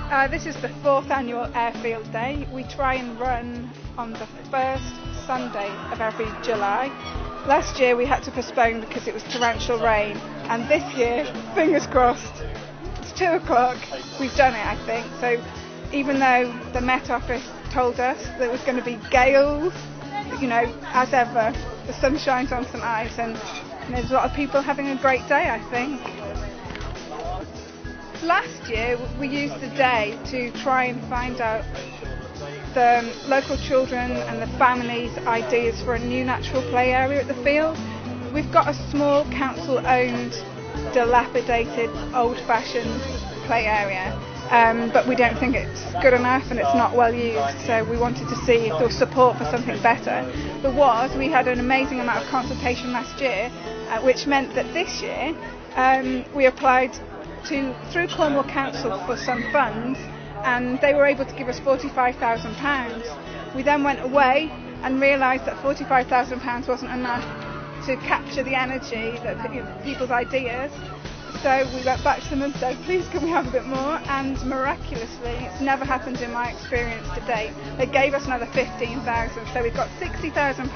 This is the 4th annual Ayr Field Day. We try and run on the first Sunday of every July. Last year we had to postpone because it was torrential rain, and this year, fingers crossed, it's 2 o'clock, we've done it I think. So even though the Met Office told us there was going to be gales, as ever, the sun shines on St Ives, and there's a lot of people having a great day I think. Last year we used the day to try and find out the local children and the families' ideas for a new natural play area at the field. We've got a small council-owned, dilapidated, old-fashioned play area, but we don't think it's good enough and it's not well used, so we wanted to see if there was support for something better. We had an amazing amount of consultation last year, which meant that this year we applied through Cornwall Council for some funds, and they were able to give us £45,000. We then went away and realised that £45,000 wasn't enough to capture the energy, people's ideas. So we went back to them and said, please can we have a bit more, and miraculously, it's never happened in my experience to date, they gave us another £15,000, so we've got £60,000,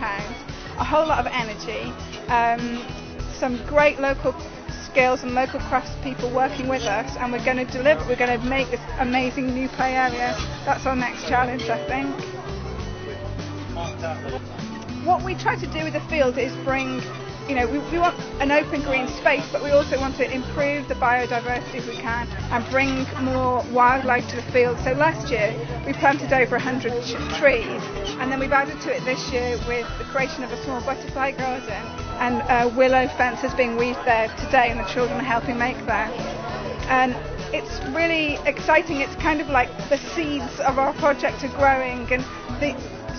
a whole lot of energy, some great local skills and local crafts people working with us, and we're going to deliver. We're going to make this amazing new play area. That's our next challenge I think. What we try to do with the field is bring, we want an open green space, but we also want to improve the biodiversity if we can and bring more wildlife to the field. So last year we planted over 100 trees, and then we've added to it this year with the creation of a small butterfly garden, and a willow fence is being weaved there today, and the children are helping make that. And it's really exciting. It's kind of like the seeds of our project are growing, and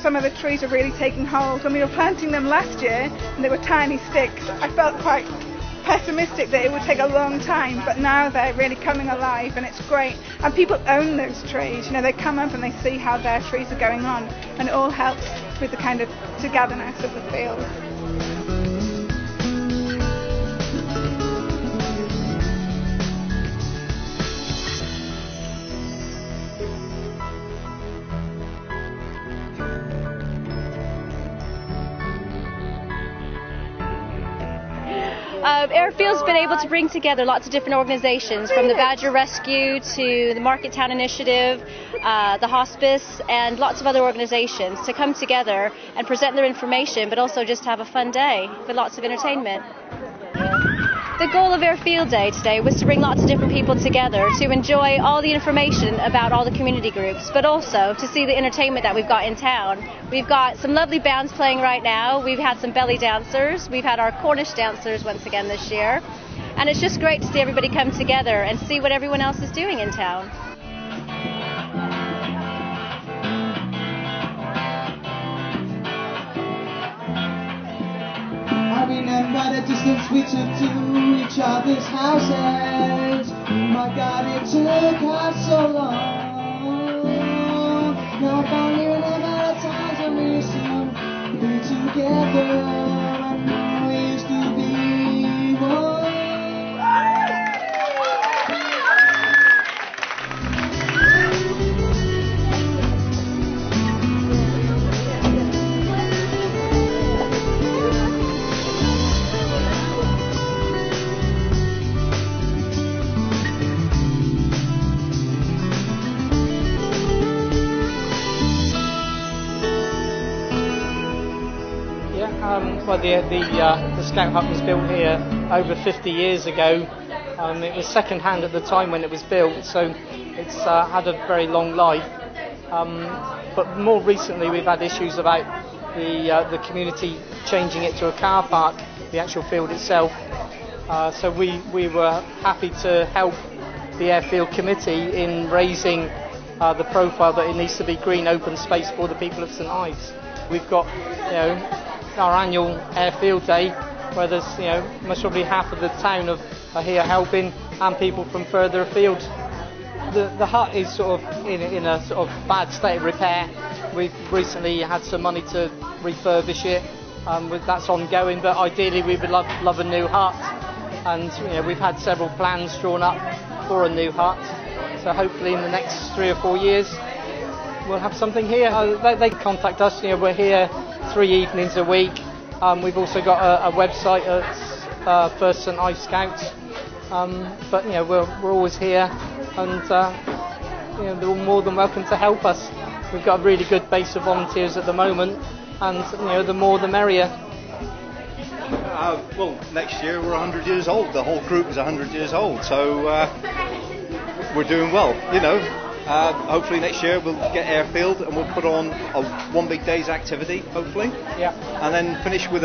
some of the trees are really taking hold. When we were planting them last year and they were tiny sticks, I felt quite pessimistic that it would take a long time, but now they're really coming alive and it's great. And people own those trees, they come up and they see how their trees are going on, and it all helps with the kind of togetherness of the field. Ayr Field's been able to bring together lots of different organisations, from the Badger Rescue to the Market Town Initiative, the Hospice, and lots of other organisations to come together and present their information, but also just have a fun day with lots of entertainment. The goal of Ayr Field Day today was to bring lots of different people together to enjoy all the information about all the community groups, but also to see the entertainment that we've got in town. We've got some lovely bands playing right now. We've had some belly dancers. We've had our Cornish dancers once again this year. And it's just great to see everybody come together and see what everyone else is doing in town. I remember the distance we took to each other's houses. My God, it took us so long. Now I finally remember the times when we used to be together, and we used to be one. Well, the Scout Hut was built here over 50 years ago. It was second hand at the time when it was built, so it's had a very long life. But more recently we've had issues about the community changing it to a car park, the actual field itself. So we were happy to help the Ayr Field Committee in raising the profile that it needs to be green open space for the people of St Ives. We've got our annual Ayr Field Day, where there's most probably half of the town are here helping, and people from further afield. The hut is sort of in a sort of bad state of repair. We've recently had some money to refurbish it. That's ongoing, but ideally we would love a new hut, and we've had several plans drawn up for a new hut. So hopefully in the next 3 or 4 years we'll have something here. They contact us. We're here 3 evenings a week. We've also got a website at First St Ives Scouts. But we're always here, and they're all more than welcome to help us. We've got a really good base of volunteers at the moment, and the more the merrier. Well, next year we're 100 years old. The whole group is 100 years old, so we're doing well. Hopefully next year we'll get Ayr Field and we'll put on one big day's activity, hopefully. Yeah. And then finish with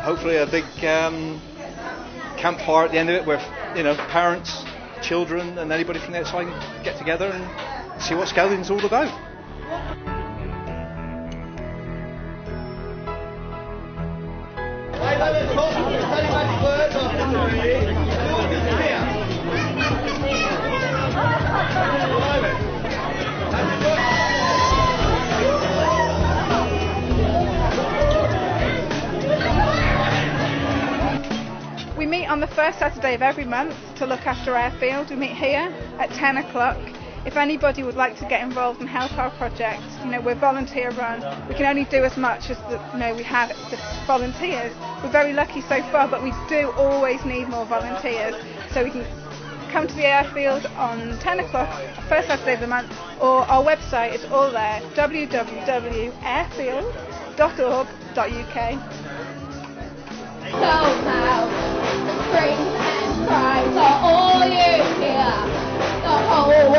hopefully a big campfire at the end of it, where parents, children, and anybody from the outside can get together and see what scouting's all about. We meet on the first Saturday of every month to look after Ayr Field. We meet here at 10 o'clock. If anybody would like to get involved and help our project, we're volunteer run. We can only do as much as we have the volunteers. We're very lucky so far, but we do always need more volunteers. So we can come to the Ayr Field on 10 o'clock, first Saturday of the month, or our website is all there, www.ayrfield.org.uk. So loud, the screams and cries are all you hear. The whole world